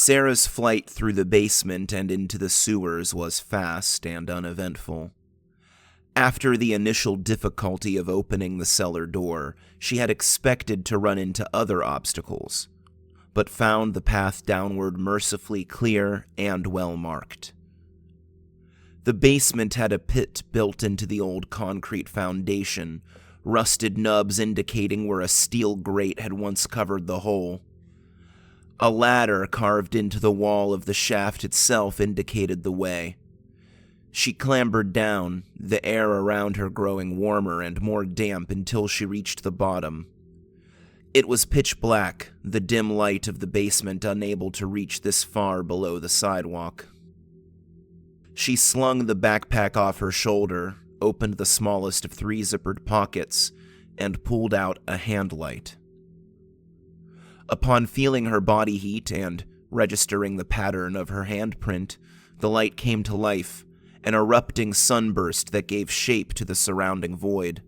Sarah's flight through the basement and into the sewers was fast and uneventful. After the initial difficulty of opening the cellar door, she had expected to run into other obstacles, but found the path downward mercifully clear and well marked. The basement had a pit built into the old concrete foundation, rusted nubs indicating where a steel grate had once covered the hole. A ladder carved into the wall of the shaft itself indicated the way. She clambered down, the air around her growing warmer and more damp until she reached the bottom. It was pitch black, the dim light of the basement unable to reach this far below the sidewalk. She slung the backpack off her shoulder, opened the smallest of 3 zippered pockets, and pulled out a hand light. Upon feeling her body heat and registering the pattern of her handprint, the light came to life, an erupting sunburst that gave shape to the surrounding void.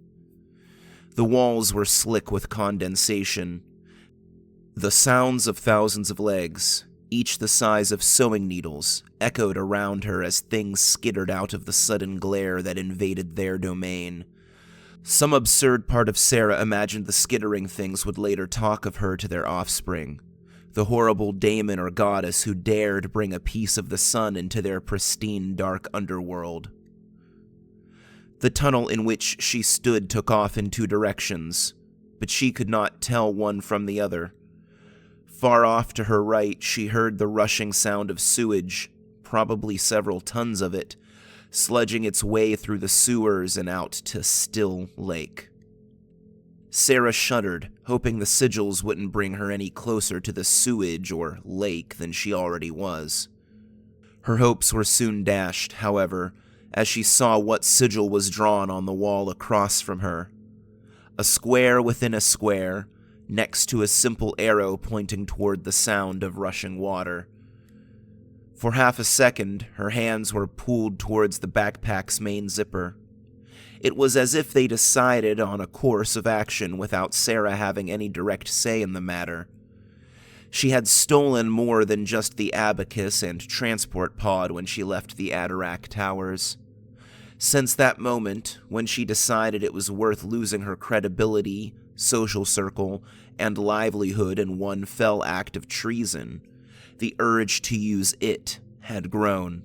The walls were slick with condensation. The sounds of thousands of legs, each the size of sewing needles, echoed around her as things skittered out of the sudden glare that invaded their domain. Some absurd part of Sarah imagined the skittering things would later talk of her to their offspring, the horrible daemon or goddess who dared bring a piece of the sun into their pristine dark underworld. The tunnel in which she stood took off in 2 directions, but she could not tell one from the other. Far off to her right, she heard the rushing sound of sewage, probably several tons of it, sludging its way through the sewers and out to Still Lake. Sarah shuddered, hoping the sigils wouldn't bring her any closer to the sewage or lake than she already was. Her hopes were soon dashed, however, as she saw what sigil was drawn on the wall across from her. A square within a square, next to a simple arrow pointing toward the sound of rushing water. For half a second, her hands were pulled towards the backpack's main zipper. It was as if they decided on a course of action without Sarah having any direct say in the matter. She had stolen more than just the abacus and transport pod when she left the Adarak Towers. Since that moment, when she decided it was worth losing her credibility, social circle, and livelihood in one fell act of treason, the urge to use it had grown.